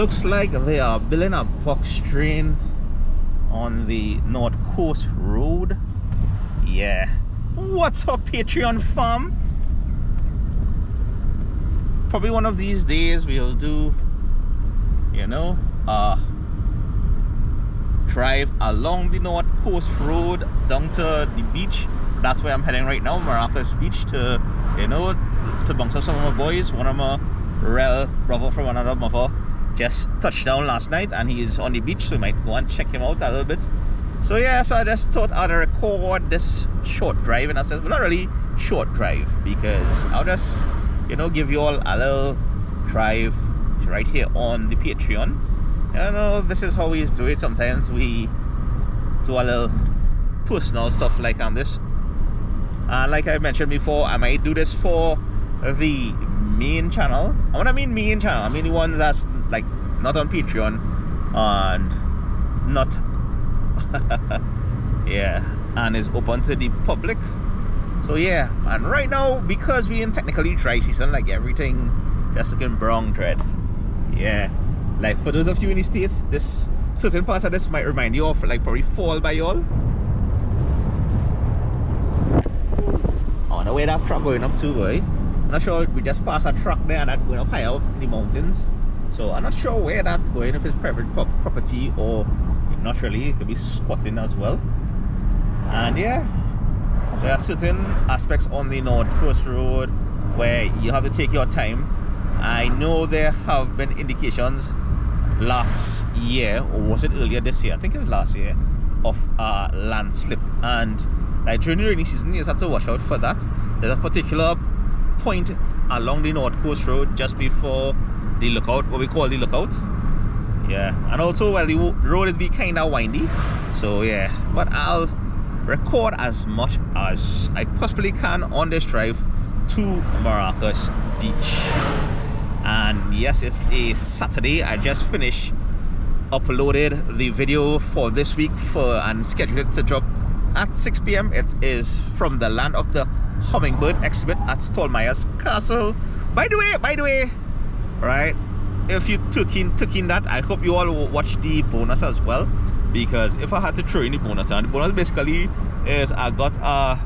looks like they are building a box train on the North Coast Road. Yeah. What's up, Patreon fam? Probably one of these days we'll do, you know, drive along the North Coast Road down to the beach. That's where I'm heading right now, Maracas Beach, to, you know, to bounce up some of my boys. One of my real brother from another mother just touched down last night and he's on the beach, so we might go and check him out a little bit. So yeah, so I just thought I'd record this short drive, and I said, well, not really short drive, because I'll just, you know, give you all a little drive right here on the Patreon. You know, this is how we do it. Sometimes we do a little personal stuff like on this. And like I mentioned before, I might do this for the main channel. And when I mean main channel, I mean the ones that's like not on Patreon and not yeah, and is open to the public. So yeah, and right now, because we in technically dry season, like everything just looking brown dread. Yeah, like for those of you in the States, this certain parts of this might remind you of like probably fall by y'all. I wonder where that truck going up to, boy. I'm not sure. We just passed a truck there and that's going up high up in the mountains. So I'm not sure where that's going, if it's private property or not really. It could be squatting as well. And yeah, there are certain aspects on the North Coast Road where you have to take your time. I know there have been indications last year, or was it earlier this year? I think it's last year, of landslip. And like during the rainy season, you just have to watch out for that. There's a particular point along the North Coast Road just before the lookout, what we call the lookout. Yeah, and also, well, the road is be kind of windy. So yeah, but I'll record as much as I possibly can on this drive to Maracas Beach. And yes, it's a Saturday. I just finished uploaded the video for this week and scheduled it to drop at 6 p.m. It is from the land of the hummingbird exhibit at Stallmeyer's Castle. By the way, right, if you took in that, I hope you all will watch the bonus as well, because if I had to throw in the bonus, and the bonus basically is I got a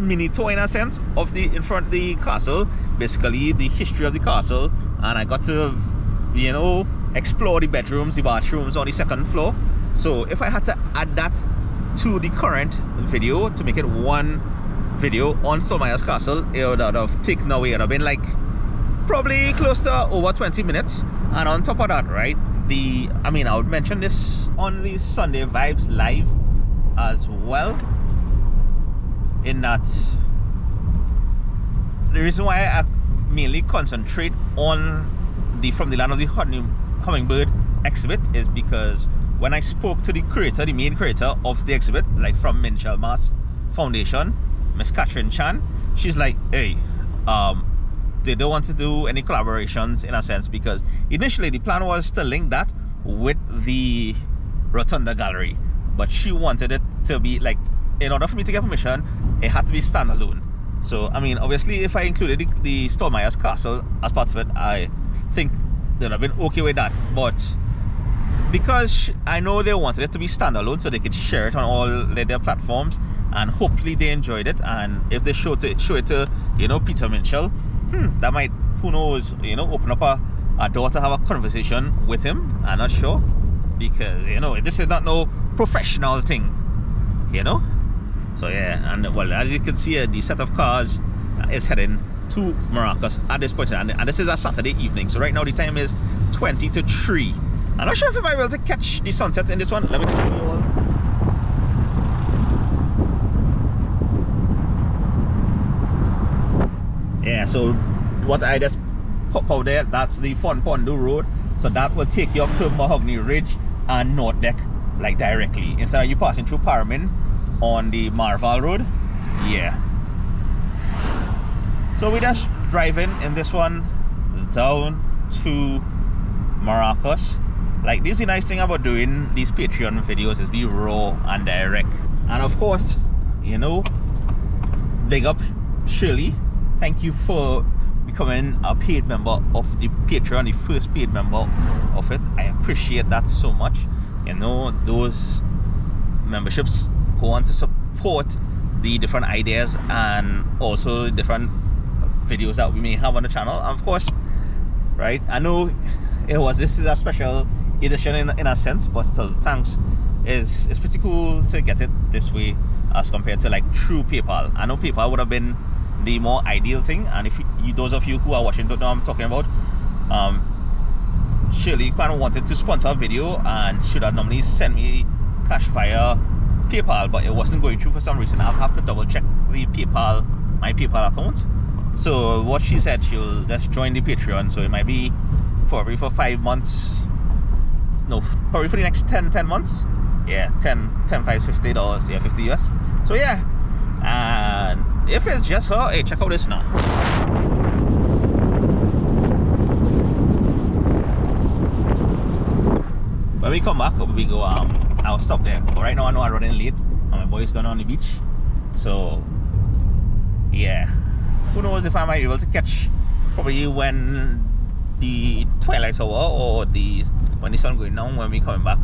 mini tour in a sense of the in front of the castle, basically the history of the castle, and I got to, you know, explore the bedrooms, the bathrooms on the second floor. So if I had to add that to the current video to make it one video on Stallmeyer's Castle, it would have taken away, it would have been like probably close to over 20 minutes. And on top of that, right, I would mention this on the Sunday Vibes Live as well, in that the reason why I mainly concentrate on the From the Land of the Hummingbird exhibit is because when I spoke to the creator, the main creator of the exhibit, like from Minchel Mas Foundation, Miss Catherine Chan, she's like, hey, they don't want to do any collaborations in a sense, because initially the plan was to link that with the Rotunda Gallery, but she wanted it to be like, in order for me to get permission, it had to be standalone. So I mean, obviously if I included the Stallmeyer's Castle as part of it, I think they'd have been okay with that. But because I know they wanted it to be standalone so they could share it on all their platforms, and hopefully they enjoyed it, and if they show it to, you know, Peter Minchel, that might, who knows, you know, open up a door to have a conversation with him. I'm not sure, because, you know, this is not no professional thing, you know. So yeah, and well, as you can see, the set of cars is heading to Maracas at this point, and this is a Saturday evening. So right now the time is 20 to 3. I'm not sure if I might be able to catch the sunset in this one. Let me show you all. Yeah, so what I just pop out there, that's the Fon Pondo Road. So that will take you up to Mahogany Ridge and North Deck, like directly, instead of you passing through Paramin on the Marval Road. Yeah. So we just driving in this one down to Maracas. Like, this is the nice thing about doing these Patreon videos, is be raw and direct. And of course, you know, big up Shirley. Thank you for becoming a paid member of the Patreon, the first paid member of it. I appreciate that so much. You know, those memberships go on to support the different ideas and also different videos that we may have on the channel. And of course, right, I know this is a special edition in a sense, but still, thanks. It's pretty cool to get it this way as compared to like through PayPal. I know PayPal would have been the more ideal thing, and if those of you who are watching don't know what I'm talking about, Shirley kind of wanted to sponsor a video and should have normally sent me cash via PayPal, but it wasn't going through for some reason. I'll have to double check my PayPal account. So what she said, she'll just join the Patreon, so it might be probably for 5 months, no, probably for the next 10 months. Yeah, 10 5 $50, yeah, 50 US. So yeah, and if it's just her, hey, check out this now. When we come back, we go, I'll stop there. But right now I know I'm running late and my boy's done on the beach. So yeah, who knows if I might be able to catch probably when the twilight hour or when the sun going down when we coming back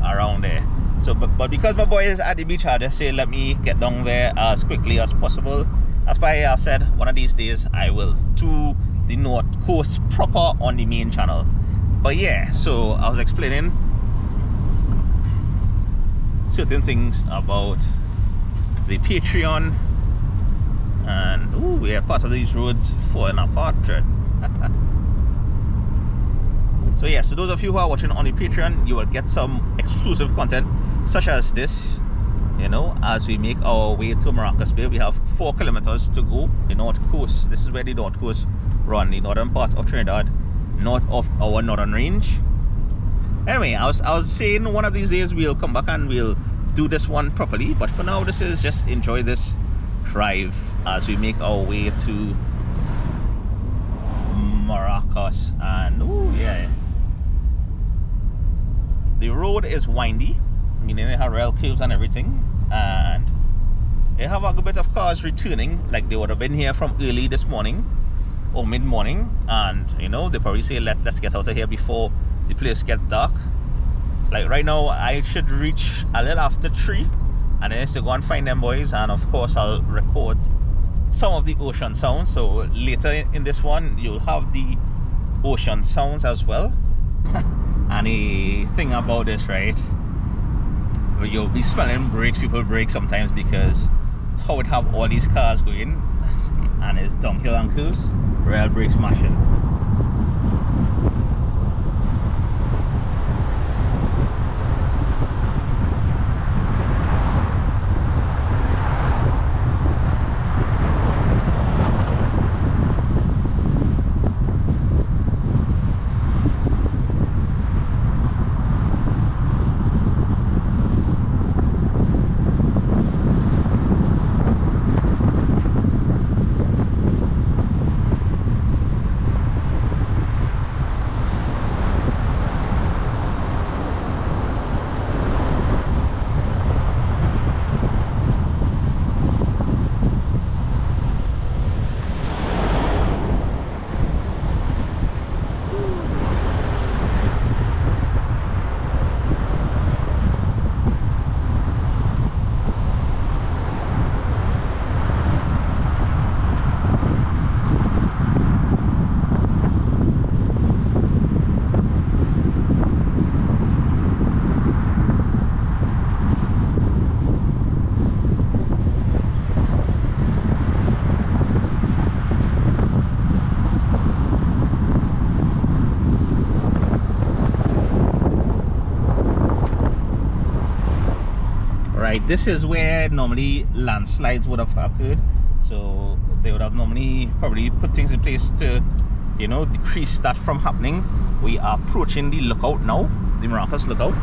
around there. So but because my boy is at the beach, I just say let me get down there as quickly as possible. That's why I said one of these days I will do the North Coast proper on the main channel. But yeah, so I was explaining certain things about the Patreon, and ooh, we have parts of these roads falling apart. So yeah, so those of you who are watching on the Patreon, you will get some exclusive content such as this, you know, as we make our way to Maracas Bay. We have 4 kilometers to go. The North Coast, this is where the North Coast run, the northern part of Trinidad, north of our northern range. Anyway, I was saying one of these days we'll come back and we'll do this one properly, but for now this is just enjoy this drive as we make our way to Maracas. And oh yeah, the road is windy, meaning it has rail curves and everything, and they have a good bit of cars returning, like they would have been here from early this morning or mid-morning, and you know, they probably say let's get out of here before the place gets dark. Like right now I should reach a little after 3, and then I still go and find them boys, and of course I'll record some of the ocean sounds. So later in this one you'll have the ocean sounds as well. And the thing about this, right, you'll be smelling people brake sometimes, because how it have all these cars going and it's downhill and curves, rail brakes mashing. This is where normally landslides would have occurred, so they would have normally probably put things in place to, you know, decrease that from happening. We are approaching the lookout now, the Maracas lookout.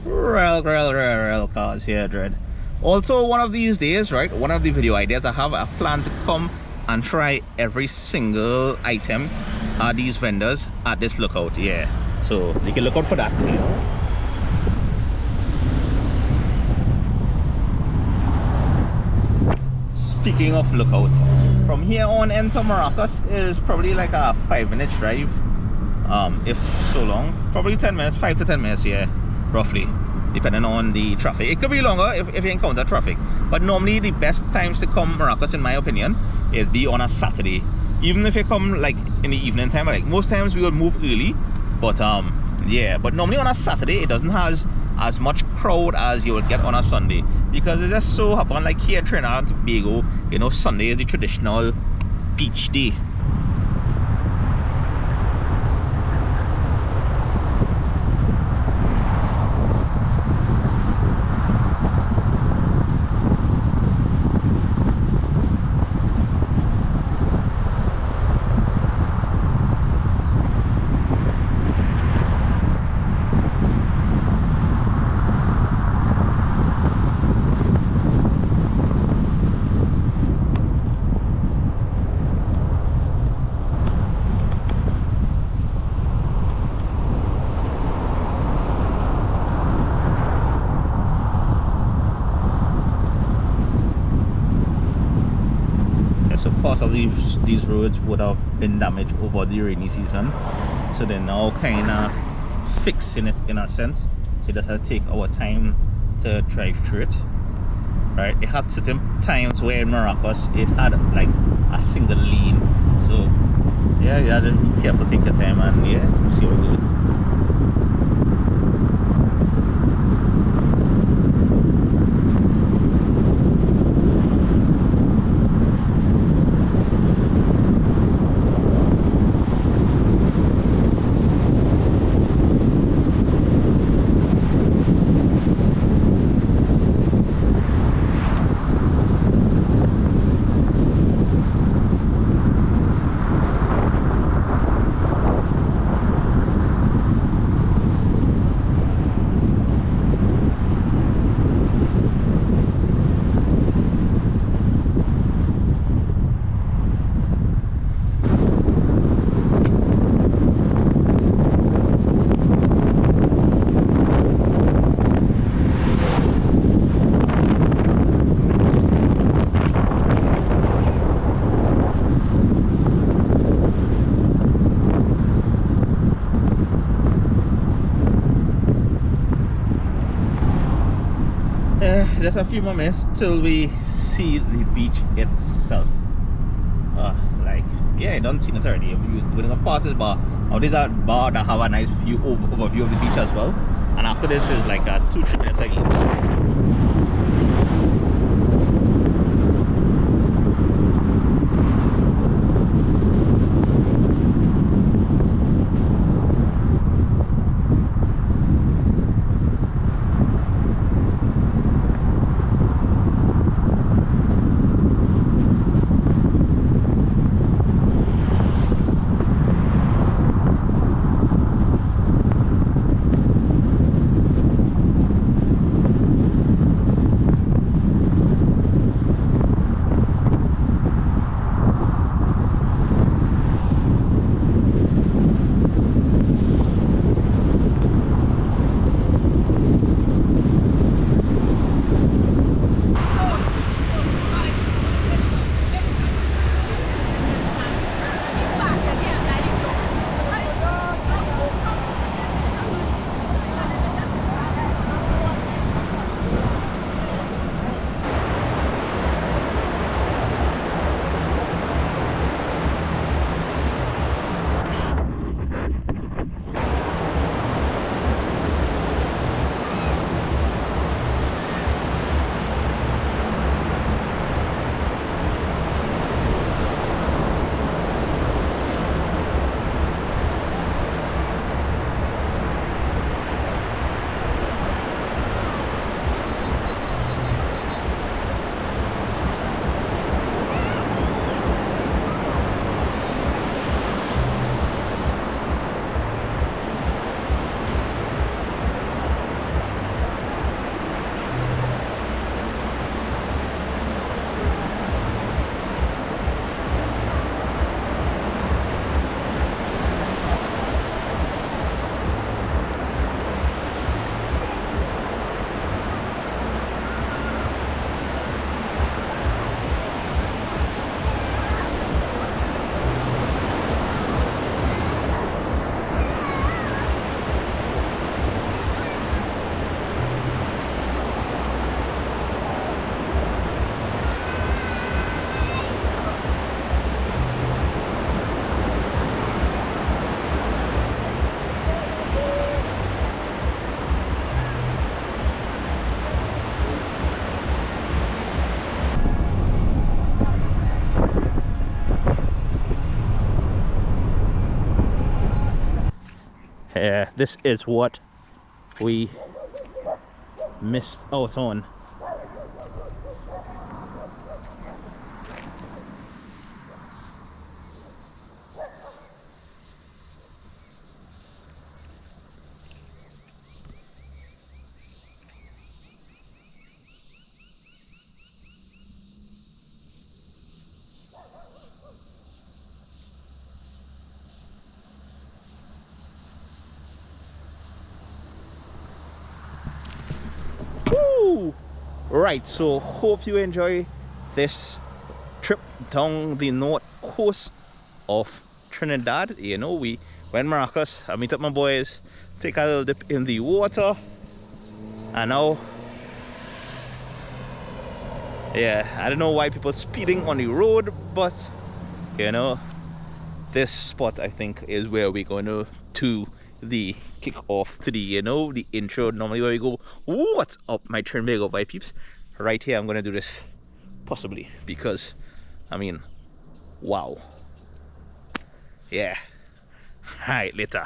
Rail cars here, dread. Also, one of these days, right, one of the video ideas I have, I plan to come and try every single item at these vendors at this lookout. Yeah, so you can look out for that, you know. Speaking of lookout, from here on into Maracas is probably like a 5-minute drive, if so long. Probably 10 minutes, 5 to 10 minutes here, roughly, depending on the traffic. It could be longer if you encounter traffic, but normally the best times to come Maracas, in my opinion, is be on a Saturday. Even if you come like in the evening time, like most times we will move early, but yeah, but normally on a Saturday it doesn't have as much crowd as you would get on a Sunday, because it's just so happen like here in Trinidad and Tobago, you know, Sunday is the traditional beach day. So part of these roads would have been damaged over the rainy season, so they're now kind of fixing it in a sense. So just have to take our time to drive through it. Right, it had certain times where in Maracas it had like a single lane, so yeah, you have to be careful, take your time, and yeah, see what we do. Just a few more minutes till we see the beach itself. Like, yeah, I don't see it already. We're gonna pass this bar. Now there's a bar that have a nice view overview of the beach as well. And after this is like a 2-3 minutes again. this is what we missed out on. Woo! Right, so hope you enjoy this trip down the north coast of Trinidad. You know, we went Maracas, I meet up my boys, take a little dip in the water, and now, yeah, I don't know why people speeding on the road, but you know, this spot I think is where we're going to the kick off to the, you know, the intro. Normally where we go, what's up my Trinbago vibe peeps. Right here I'm gonna do this possibly because I mean, wow, yeah. All right, later.